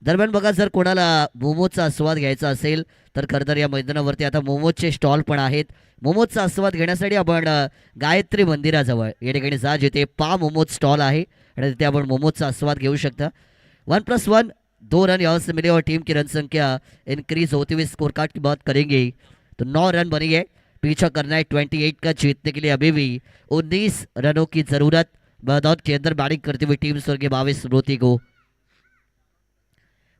दरम्यान बघा, जर कोणाला मोमोजचा आस्वाद घ्यायचा असेल तर खरं तर या मैदानावरती आता मोमोजचे स्टॉल पण आहेत. मोमोजचा आस्वाद घेण्यासाठी आपण गायत्री मंदिराजवळ या ठिकाणी जा, जिथे पा मोमोज स्टॉल आहे आणि तिथे आपण मोमोजचा आस्वाद घेऊ शकता. 1+1 2 रन यहाँ से मिले और टीम की रन संख्या इंक्रीज होते हुए स्कोर कार्ड की बात करेंगे तो 9 रन बनी है. पीछा करना है 28 का, जीतने के लिए अभी भी 19 रनों की जरूरत. मैदान के अंदर बैटिंग करते हुए टीम स्वर्गीय भावेश स्मृति को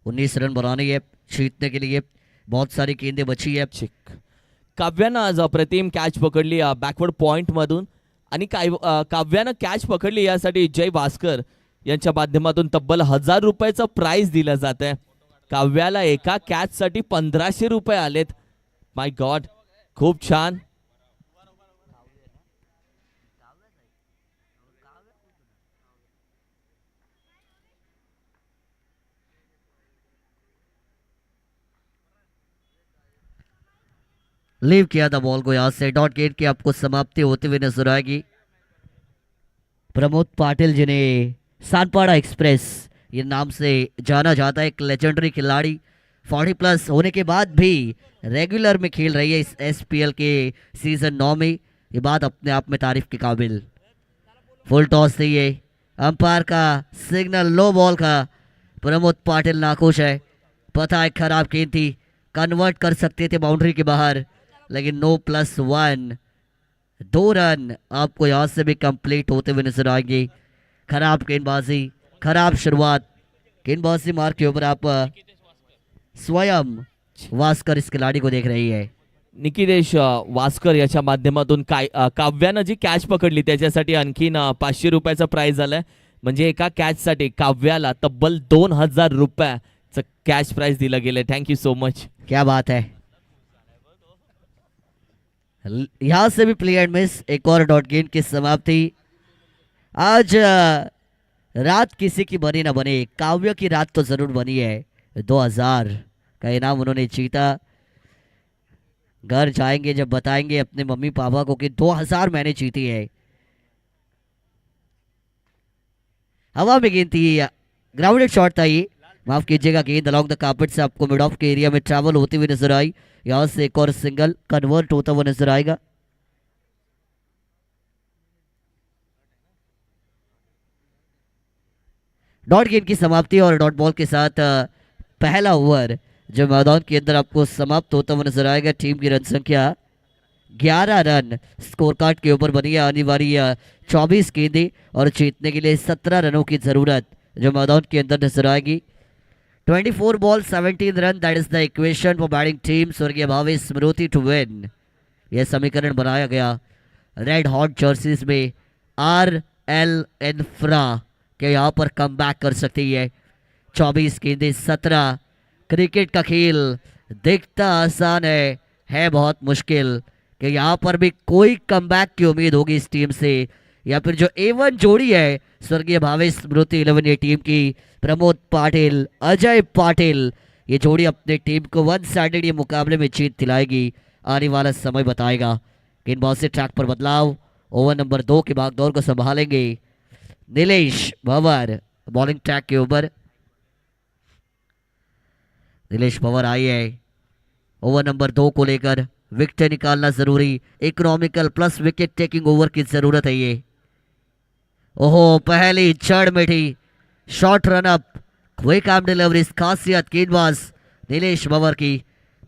19 रन बनाने है जीतने के लिए. बहुत सारी गेंदें बची है. चिक काव्यानं आज अप्रतिम कॅच पकडली बॅकवर्ड पॉइंट मधून आणि काव्यानं कॅच पकडली यासाठी जय भास्कर यांच्या माध्यमातून तब्बल 1000 रुपयाचं प्राइज दिलं जात आहे. काव्याला एका कॅच साठी 1500 रुपये आलेत. माय गॉड, खूप छान. लीव किया था बॉल को, यहाँ से डॉट गेट की आपको समाप्ति होते हुए नजर आएगी. प्रमोद पाटिल, जिन्हें सानपाड़ा एक्सप्रेस ये नाम से जाना जाता है, एक लेजेंडरी खिलाड़ी 40+ होने के बाद भी रेगुलर में खेल रही है इस एसपीएल के सीजन 9 में. ये बात अपने आप में तारीफ के काबिल. फुल टॉस थी ये, अंपायर का सिग्नल लो बॉल का. प्रमोद पाटिल नाखुश है, पता है खराब गेंद थी, कन्वर्ट कर सकते थे बाउंड्री के बाहर, लेकिन 9+1 2 रन आपको यहाँ से भी कंप्लीट होते हुए नजर आएंगे. खराब गेंदबाजी, खराब शुरुआत. गेंदबाजी मार्क के ऊपर आप स्वयं वास्कर इस खिलाड़ी को देख रही है. निकितेश वास्कर याच्या माध्यमातून काव्यानं जी कॅच पकडली त्याच्यासाठी आणखीन 500 रुपयाचं प्राइज आलंय. म्हणजे एका कॅच साठी काव्याला तब्बल 2000 रुपयाचं कॅच प्राइज दिलं गेलंय. Thank you so much. क्या बात है. यहां से भी प्ले एंड मिस, एक और डॉट गेंद की समाप्ति. आज रात किसी की बनी ना बने, काव्य की रात तो जरूर बनी है. 2000 का इनाम उन्होंने जीता. घर जाएंगे जब बताएंगे अपने मम्मी पापा को कि 2000 मैंने जीती है. हवा में गेंद थी, ग्राउंडेड शॉट था ये, माफ कीजिएगा. गेंद अलॉन्ग द कार्पेट से आपको मिड ऑफ के एरिया में ट्रैवल होती हुई नजर आई. यहां से एक और सिंगल कन्वर्ट होता हुआ नजर आएगा. डॉट गेंद की समाप्ति और डॉट बॉल के साथ पहला ओवर जो मैदान के अंदर आपको समाप्त होता हुआ नजर आएगा. टीम की रन संख्या 11 रन स्कोर कार्ड के ऊपर बनी है. आने वाली 24 गेंदें और जीतने के लिए 17 रनों की जरूरत जो मैदान के अंदर नजर आएगी. 24 ball 17 run, that is the equation for batting team स्वर्गीय भावेश स्मृति टू विन. यह समीकरण बनाया गया रेड हॉट जर्सीज में. RL इन्फ्रा के यहाँ पर कम बैक कर सकती है. 24 गेंदें 17. क्रिकेट का खेल दिखता आसान है बहुत मुश्किल. कि यहाँ पर भी कोई कमबैक की उम्मीद होगी इस टीम से, या फिर जो A1 जोड़ी है स्वर्गीय भावेश स्मृति 11 ये टीम की, प्रमोद पाटिल, अजय पाटिल, ये जोड़ी अपने टीम को 1 साइडेड ये मुकाबले में जीत दिलाएगी. आने वाला समय बताएगा. गेंदबाज से ट्रैक पर बदलाव. ओवर नंबर 2 की भागदौड़ को संभालेंगे नीलेश भंवर बॉलिंग ट्रैक के ऊपर. नीलेश भंवर आई है ओवर नंबर 2 को लेकर. विकेट निकालना जरूरी, economical plus wicket taking over की जरूरत है ये. ओहो, पहली जड़ में थी, short run up, quick arm delivery, खासियत गेंदबाज नीलेश भंवर की.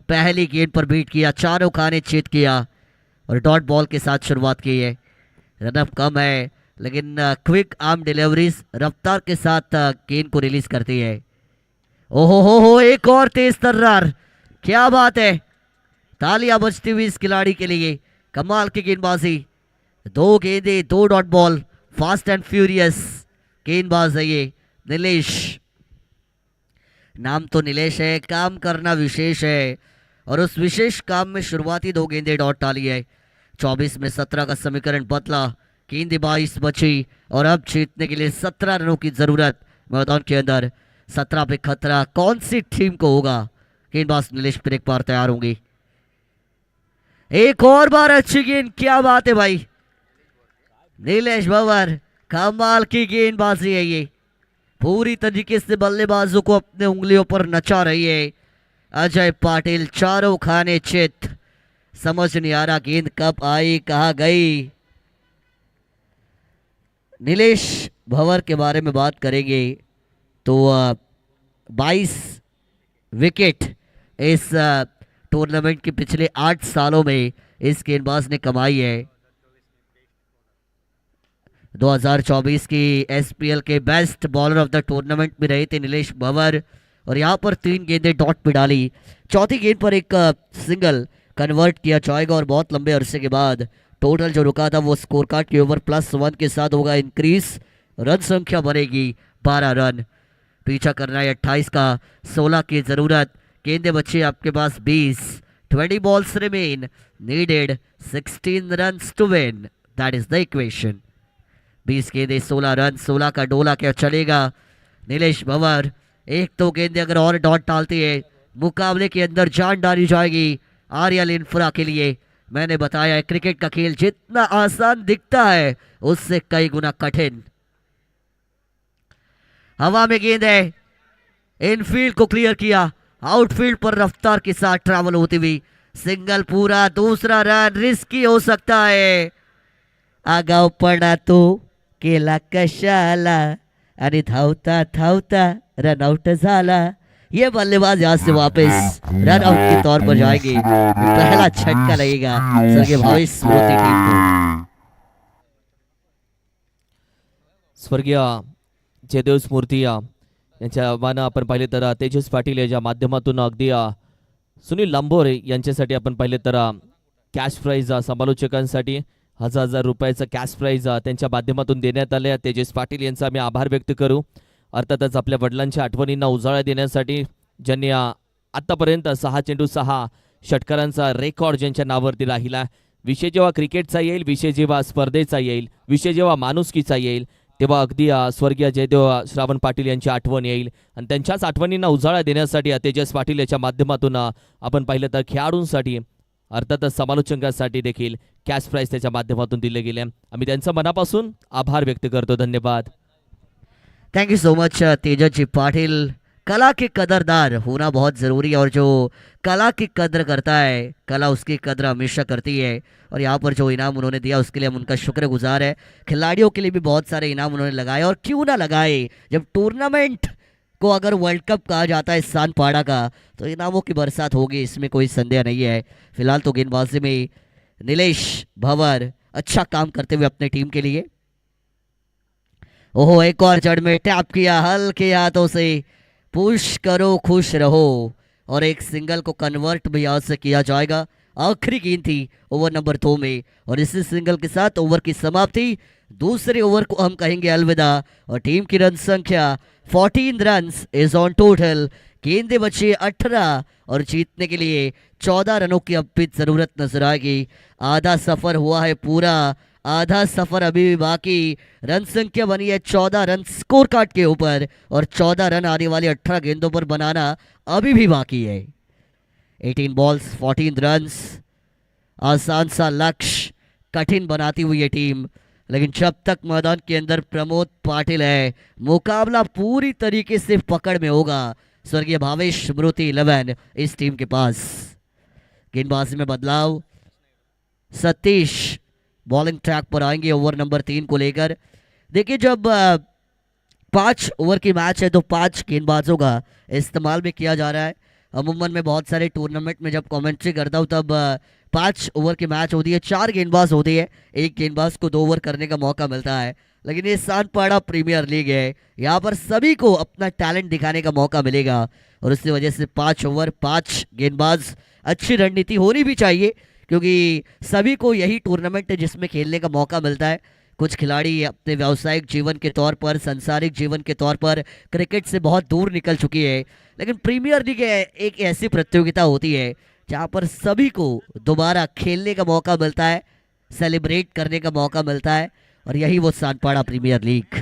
पहली गेंद पर बीट किया, चारों खाने चेत किया और डॉट बॉल के साथ शुरुआत की है. रनअप कम है लेकिन क्विक आर्म डिलीवरीज रफ्तार के साथ गेंद को रिलीज करती है. ओहो हो, एक और तेज तर्रार, क्या बात है. तालियां बजती हुई इस खिलाड़ी के लिए. कमाल की गेंदबाजी, 2 गेंदें 2 dot ball, fast end furious गेंदबाज है ये नीलेश. नाम तो नीलेश है, काम करना विशेष है और उस विशेष काम में शुरुआती 2 गेंदें डॉट डाली है. 24 में 17 का समीकरण बदला, गेंदें 22 बची और अब जीतने के लिए 17 रनों की जरूरत मैदान के अंदर. 17 पे खतरा कौन सी टीम को होगा. गेंदबाज नीलेश फिर एक बार तैयार होंगे. एक और बार अच्छी गेंद, क्या बात है भाई. नीलेश भंवर, कमाल की गेंदबाजी है ये. पूरी तरीके से बल्लेबाजों को अपने उंगलियों पर नचा रही है अजय पाटिल। चारों खाने चित, समझ नहीं आ रहा गेंद कब आई कहाँ गई। नीलेश भंवर के बारे में बात करेंगे तो 22 विकेट इस टूर्नामेंट के पिछले 8 सालों में इस गेंदबाज ने कमाई है। 2024 की SPL K best bowler of the tournament में रहे थे नीलेश भंवर और यहाँ पर 3 गेंदें डॉट पे डाली। चौथी गेंद पर एक सिंगल कन्वर्ट किया जाएगा और बहुत लंबे अरसे के बाद टोटल जो रुका था वो स्कोर कार्ड के ओवर +1 के साथ होगा इंक्रीज। रन संख्या बनेगी 12 रन। पीछा करना है 28 का, 16 की जरूरत। गेंदे बच्चे आपके pass 20। 20 balls remain, needed 16 runs to win. That is the equation. 20 गेंदे 16 रन। 16 का डोला क्या चलेगा। नीलेश भंवर एक तो गेंदे अगर और डॉट डालती है मुकाबले के अंदर जान डाली जाएगी आर्यल इंफ्रा के लिए। मैंने बताया है क्रिकेट का खेल जितना आसान दिखता है उससे कई गुना कठिन। हवा में गेंद है, इनफील्ड को क्लियर किया, आउटफील्ड पर रफ्तार के साथ ट्रैवल होती हुई सिंगल पूरा। दूसरा रन रिस्की हो सकता है। आगाव पडा तो केला कशाला आणि धावता धावता रन आउट झाला। ये बल्लेबाज यहां से वापस रन आउट के तौर पर जाएंगे। पहला झटका लगेगा स्वर्गीय भावेश स्मृति टीम को। स्वर्गीय जयदेव स्मृती यांच्या आव्हानं आपण पाहिले तर तेजस पाटील याच्या माध्यमातून अगदी सुनील लांबोरे यांच्यासाठी आपण पाहिले तर कॅश प्राइज समालोचकांसाठी 1000 रुपयाचं कॅश प्राइज त्यांच्या माध्यमातून देण्यात आले। तेजस पाटील यांचा आम्ही आभार व्यक्त करू। अर्थातच आपल्या वडिलांच्या आठवणींना उजाळा देण्यासाठी ज्यांनी आतापर्यंत 6 चेंडू 6 षटकारांचा रेकॉर्ड ज्यांच्या नावावरती राहिला। विषय जेव्हा क्रिकेटचा येईल, विषय जेव्हा स्पर्धेचा येईल, विषय जेव्हा माणुसकीचा येईल तेव्हा अगदी स्वर्गीय जयदेव श्रावण पाटील यांची आठवण येईल आणि त्यांच्याच आठवणींना उजाळा देण्यासाठी तेजस पाटील याच्या माध्यमातून आपण पाहिलं तर खेळाडूंसाठी अर्थातच समालोचकांसाठी देखील कॅश प्राइज त्याच्या माध्यमातून दिले गेले। आम्ही त्यांचा मनापासून आभार व्यक्त करतो। धन्यवाद। Thank you so much Tejas ji Patil. कला के कदरदार होना बहुत ज़रूरी है और जो कला की कद्र करता है कला उसकी कद्र हमेशा करती है। और यहाँ पर जो इनाम उन्होंने दिया उसके लिए हम उनका शुक्रगुजार है। खिलाड़ियों के लिए भी बहुत सारे इनाम उन्होंने लगाए और क्यों ना लगाए, जब टूर्नामेंट को अगर वर्ल्ड कप कहा जाता है सानपाड़ा का तो इनामों की बरसात होगी, इसमें कोई संदेह नहीं है। फिलहाल तो गेंदबाजी में नीलेश भंवर अच्छा काम करते हुए अपने टीम के लिए। ओहो, एक और जड़ में टैप किया हल्के हाथों से, पुश करो खुश रहो और एक सिंगल को कन्वर्ट भी यहाँ से किया जाएगा। आखिरी गेंद थी ओवर नंबर 2 में और इसी सिंगल के साथ ओवर की समाप्ति। दूसरे ओवर को हम कहेंगे अलविदा और टीम की रन संख्या 14 रन्स इज ऑन टोटल। गेंदे बचे 18 और जीतने के लिए 14 रनों की अब भी जरूरत नजर आएगी। आधा सफर हुआ है पूरा, आधा सफर अभी भी बाकी। रन संख्या बनी है 14 रन स्कोर कार्ड के ऊपर और 14 रन आने वाली 18 गेंदों पर बनाना अभी भी बाकी है। 18 बॉल्स 14 रन्स, आसान सा लक्ष्य कठिन बनाती हुई ये टीम, लेकिन जब तक मैदान के अंदर प्रमोद पाटिल है मुकाबला पूरी तरीके से पकड़ में होगा। स्वर्गीय भावेश स्मृति 11 इस टीम के पास। गेंदबाजी में बदलाव, सतीश बॉलिंग ट्रैक पर आएंगे ओवर नंबर 3 को लेकर। देखिए, जब 5 ओवर की मैच है तो 5 गेंदबाजों का इस्तेमाल भी किया जा रहा है। अमूमन में बहुत सारे टूर्नामेंट में जब कमेंट्री करता हूँ तब 5 ओवर की मैच होती है, 4 गेंदबाज होती है, एक गेंदबाज को 2 ओवर करने का मौका मिलता है। लेकिन ये सानपाड़ा प्रीमियर लीग है, यहाँ पर सभी को अपना टैलेंट दिखाने का मौका मिलेगा और इसी वजह से 5 ओवर 5 गेंदबाज अच्छी रणनीति होनी भी चाहिए, क्योंकि सभी को यही टूर्नामेंट है जिसमें खेलने का मौका मिलता है। कुछ खिलाड़ी अपने व्यावसायिक जीवन के तौर पर, सांसारिक जीवन के तौर पर क्रिकेट से बहुत दूर निकल चुकी है, लेकिन प्रीमियर लीग एक ऐसी प्रतियोगिता होती है जहाँ पर सभी को दोबारा खेलने का मौका मिलता है, सेलिब्रेट करने का मौका मिलता है, और यही वो Sanpada premier league.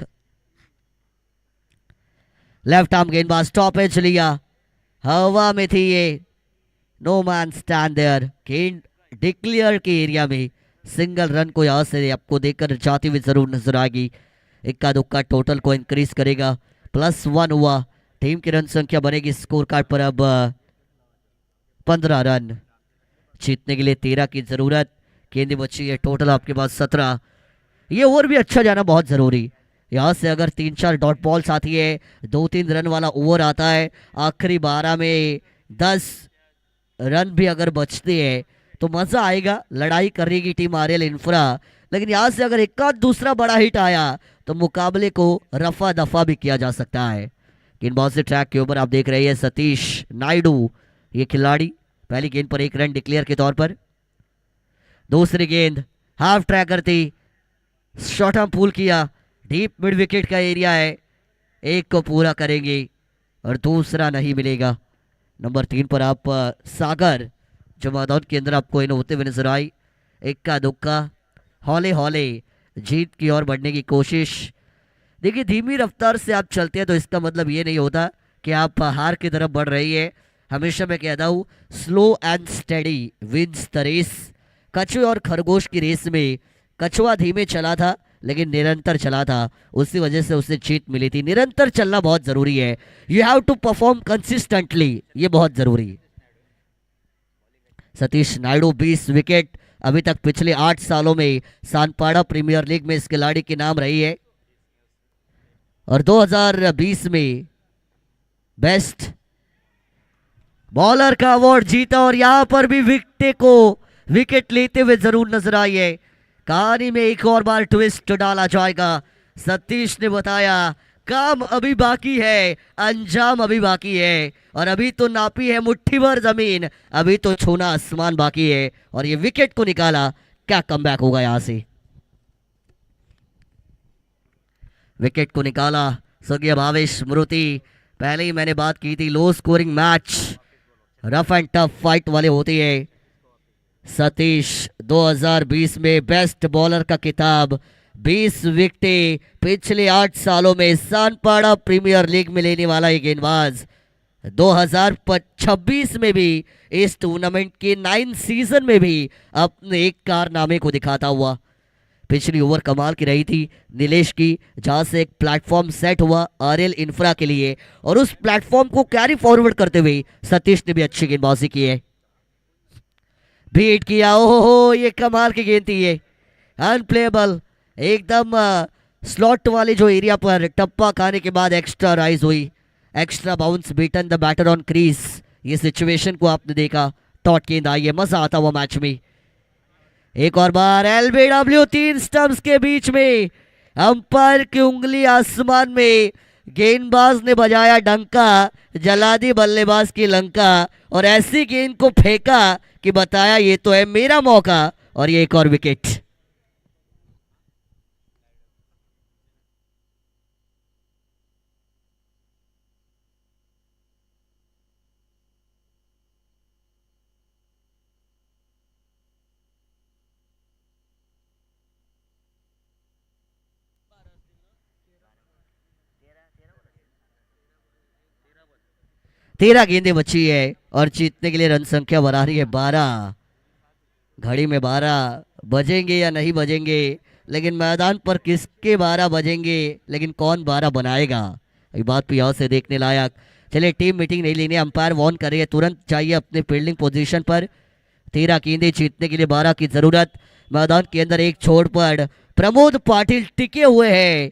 Left arm गेंदबाज टॉप एज लिया, हवा में थी ये, नो मैन स्टैंड देयर। गेंद डिक्लेयर के एरिया में सिंगल रन को यहाँ से आपको देखकर जाती हुई जरूर नजर आएगी। इक्का दुक्का टोटल को इंक्रीज करेगा। +1 हुआ। टीम की रन संख्या बनेगी स्कोर कार्ड पर अब 15 रन। जीतने के लिए 13 की जरूरत। गेंदें बची है टोटल आपके पास 17। ये ओवर भी अच्छा जाना बहुत जरूरी। यहाँ से अगर 3-4 डॉट बॉल्स आती है, 2-3 रन वाला ओवर आता है, आखिरी 12 में 10 रन भी अगर बचते हैं तो मजा आएगा। लड़ाई करेगी टीम आरएल इंफ्रा। लेकिन यहाँ से अगर एक आध दूसरा बड़ा हिट आया तो मुकाबले को रफा दफा भी किया जा सकता है। गेंदबाजी ट्रैक के ऊपर आप देख रहे हैं सतीश नायडू, ये खिलाड़ी पहली गेंद पर 1 रन डिक्लेयर के तौर पर। दूसरी गेंद हाफ ट्रैक करती, short arm pull KIA, deep mid wicket का एरिया है, एक को पूरा करेंगे और दूसरा नहीं मिलेगा। नंबर 3 पर आप सागर जो मैदान के अंदर आपको इन होते हुए नजर आई। इक्का दुक्का, हौले हौले जीत की ओर बढ़ने की कोशिश। देखिए धीमी रफ्तार से आप चलते हैं तो इसका मतलब ये नहीं होता कि आप हार की तरफ बढ़ रही है। हमेशा मैं कहता हूँ slow and steady wins the race. कछुए और खरगोश की रेस में कछुआ धीमे चला था लेकिन निरंतर चला था, उसी वजह से उसे जीत मिली थी। निरंतर चलना बहुत जरूरी है। You have to perform consistently, ये बहुत जरूरी है। सतीश नायडू 20 विकेट अभी तक पिछले 8 सालों में सानपाड़ा प्रीमियर लीग में इस खिलाड़ी के नाम रही है और 2020 में बेस्ट बॉलर का अवार्ड जीता और यहां पर भी विकेट लेते हुए जरूर नजर आई है। कहानी में एक और बार ट्विस्ट डाला जाएगा। सतीश ने बताया काम अभी बाकी है, अंजाम अभी बाकी है और अभी तो नापी है मुट्ठी भर जमीन, अभी तो छूना आसमान बाकी है और ये विकेट को निकाला। क्या कमबैक होगा यहां से। विकेट को निकाला स्वर्गीय भावेश स्मृति। पहले ही मैंने बात की थी low scoring match rough end tough fight वाले होते हैं। सतीश 2020 में बेस्ट बॉलर का खिताब, 20 विकेटें पिछले 8 सालों में सानपाड़ा प्रीमियर लीग में लेने वाला ये गेंदबाज 2026 में भी इस टूर्नामेंट के 9 सीजन में भी अपने एक कारनामे को दिखाता हुआ। पिछली ओवर कमाल की रही थी नीलेश की, जहां से एक प्लेटफॉर्म सेट हुआ आरएल इंफ्रा के लिए और उस प्लेटफॉर्म को कैरी फॉरवर्ड करते हुए सतीश ने भी अच्छी गेंदबाजी की है। बीट किया, ओहो ये कमाल की गेंद थी, ये अनप्लेबल एकदम स्लॉट वाले जो एरिया पर टप्पा खाने के बाद एक्स्ट्रा राइज हुई, extra bounce beaten the batter on crease. ये सिचुएशन को आपने देखा, टॉट गेंद आई है, मजा आता हुआ मैच में। एक और बार एलबीडब्ल्यू 3 स्टंप्स के बीच में, अंपायर की उंगली आसमान में, गेंदबाज ने बजाया डंका, जला दी बल्लेबाज की लंका और ऐसी गेंद को फेंका कि बताया ये तो है मेरा मौका और ये एक और विकेट। तेरह गेंदें बची है और जीतने के लिए रन संख्या बना रही है 12। घड़ी में 12 बजेंगे या नहीं बजेंगे, लेकिन मैदान पर किसके 12 बजेंगे, लेकिन कौन 12 बनाएगा, ये बात भी यहाँ से देखने लायक। चलिए टीम मीटिंग नहीं लेनी, अंपायर वार्न कर रही है तुरंत चाहिए अपने फील्डिंग पोजीशन पर। 13 गेंदें जीतने के लिए 12 की जरूरत। मैदान के अंदर एक छोर पर प्रमोद पाटिल टिके हुए हैं,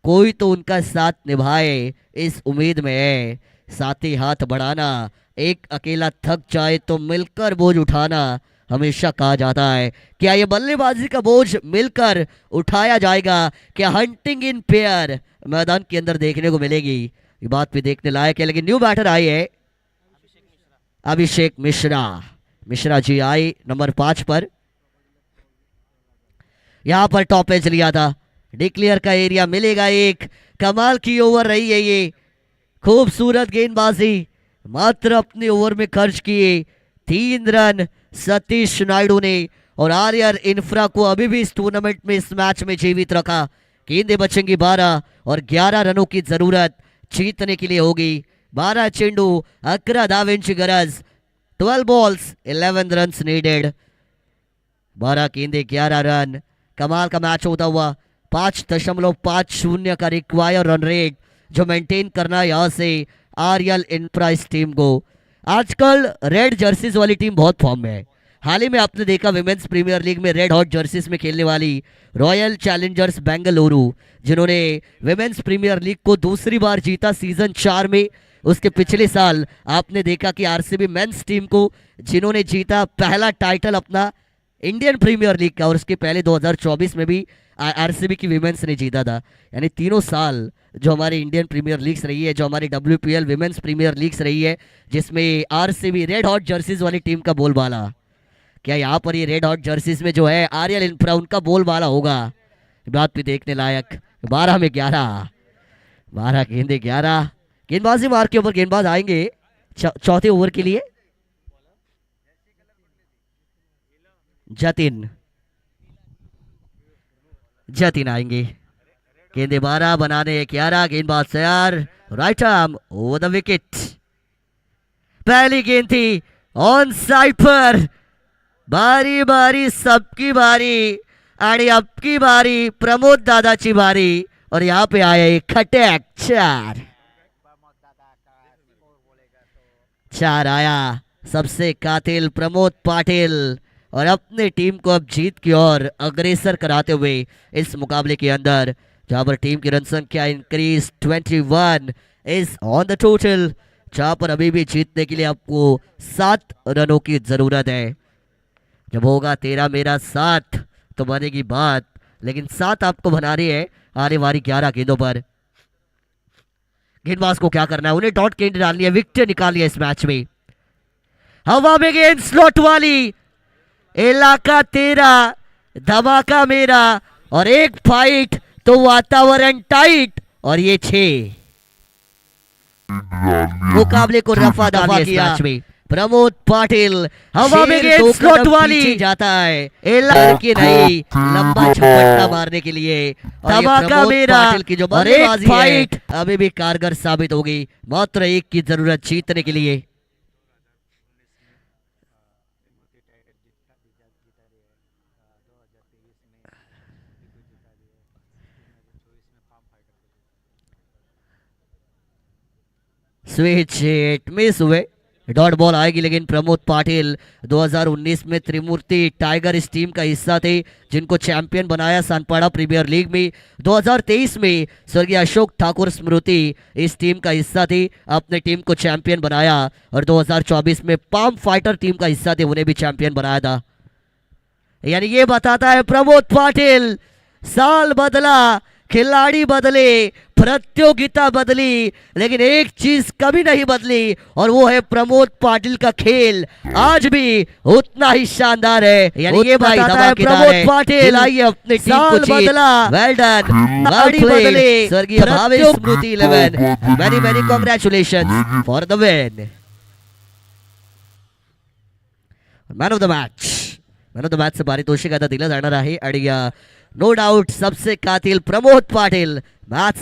कोई तो उनका साथ निभाए इस उम्मीद में है। साथी हाथ बढ़ाना, एक अकेला थक जाए तो मिलकर बोझ उठाना हमेशा कहा जाता है। क्या ये बल्लेबाजी का बोझ मिलकर उठाया जाएगा? क्या हंटिंग इन पेयर मैदान के अंदर देखने को मिलेगी? ये बात भी देखने लायक है। लेकिन न्यू बैटर आए है अभिषेक मिश्रा जी आए नंबर 5 पर। यहां पर टॉप एज लिया था, डिक्लेयर का एरिया मिलेगा। एक कमाल की ओवर रही है ये, खूबसूरत गेंदबाजी, मात्र अपने ओवर में खर्च किए 3 रन सतीश नायडू ने और आरआर इंफ्रा को अभी भी इस टूर्नामेंट में इस मैच में जीवित रखा। गेंदें बचेंगी 12 और 11 रनों की जरूरत जीतने के लिए होगी। 12 चेंडू, 11 धावेंची गरज, 12 बॉल्स 11 रन नीडेड। 12 गेंदें 11 रन, कमाल का मैच होता हुआ। 5.50 का रिक्वायर रन रेट, जो मेंटेन करना यहाँ से आरएल इंफ्राइज टीम को। आजकल रेड जर्सीज वाली टीम बहुत फॉर्म में है। हाल ही में आपने देखा विमेंस प्रीमियर लीग में रेड हॉट जर्सीज में खेलने वाली रॉयल चैलेंजर्स बेंगलुरु, जिन्होंने विमेंस प्रीमियर लीग को दूसरी बार जीता सीजन 4 में। उसके पिछले साल आपने देखा कि आरसीबी मेंस टीम को, जिन्होंने जीता पहला टाइटल अपना इंडियन प्रीमियर लीग का, और उसके पहले 2024 में भी आरसीबी की विमेंस ने जीता था। यानी तीनों साल जो हमारी इंडियन प्रीमियर लीग्स रही है, जो हमारी WPL विमेंस प्रीमियर लीग्स रही है, जिसमें आरसीबी रेड हॉट जर्सीज वाली टीम का बोलबाला, क्या यहाँ पर ये रेड हॉट जर्सीज में जो है आरएल इंफ्रा उनका बोलबाला होगा? बात भी देखने लायक। 12 में 11, 12 गेंदे 11, गेंदबाजी मार के ऊपर गेंदबाज आएंगे चौथे ओवर के लिए। जतिन आएंगे। गेंदे 12 बनाने 11, गेंदबाज तैयार, right arm over the wicket. पहली गेंद थी ऑन साइड पर। बारी बारी सबकी बारी, आणि आपकी बारी प्रमोद दादाची बारी, और यहाँ पे आया एक खटैक 4 आया। सबसे कातिल प्रमोद पाटिल, और अपने टीम को अब जीत की ओर अग्रेसर कराते हुए इस मुकाबले के अंदर, जहां पर टीम की रन संख्या increase 21 is on the total, जहां पर अभी भी जीतने के लिए आपको 7 रनों की जरूरत है। जब होगा तेरा मेरा 7 तो बनेगी बात, लेकिन 7 आपको बनानी है आने वाली 11 गेंदों पर। गेंदबाज को क्या करना है? उन्हें डॉट गेंद डालनी है, विकेट निकालनी है इस मैच में। हवा में गेंद स्लॉट वाली, इलाका तेरा धमाका मेरा, और एक फाइट तो वातावरण टाइट, और ये 6 मुकाबले को रफा दफा किया मैच में। प्रमोद पाटिल हवा में गेंद स्लॉट वाली जाता है, की नहीं, लंबा झपट्टा मारने के लिए। धमाका मेरा की जो और एक फाइट अभी भी कारगर साबित होगी, मात्र एक की जरूरत जीतने के लिए। स्विच हिट मिस हुए, डॉट बॉल आएगी, लेकिन प्रमोद पाटिल 2019 में त्रिमूर्ति टाइगर इस टीम का हिस्सा थे, जिनको चैंपियन बनाया सनपाड़ा प्रीमियर लीग में। 2023 में स्वर्गीय अशोक ठाकुर स्मृति इस टीम का हिस्सा थे, अपने टीम को चैंपियन बनाया, और 2024 में पाम फाइटर टीम का हिस्सा थे, उन्हें भी चैंपियन बनाया था। यानी ये बताता है प्रमोद पाटिल, साल बदला, खिलाड़ी बदले, प्रतियोगिता बदली, लेकिन एक चीज कभी नहीं बदली, और वो है प्रमोद पाटिल का खेल आज भी उतना ही शानदार है। यानी ये बताता है प्रमोद पाटिल आइए अपने टीम को बदला, वेल डन, खिलाड़ी बदले, स्वर्गीय भावेश स्मृति 11, very very congratulations for the win. Man of the match से पारितोषिक आता दिलं जाणार आहे, आणि नो डाउट सबसे कातिल प्रमोद पाटिल मॅच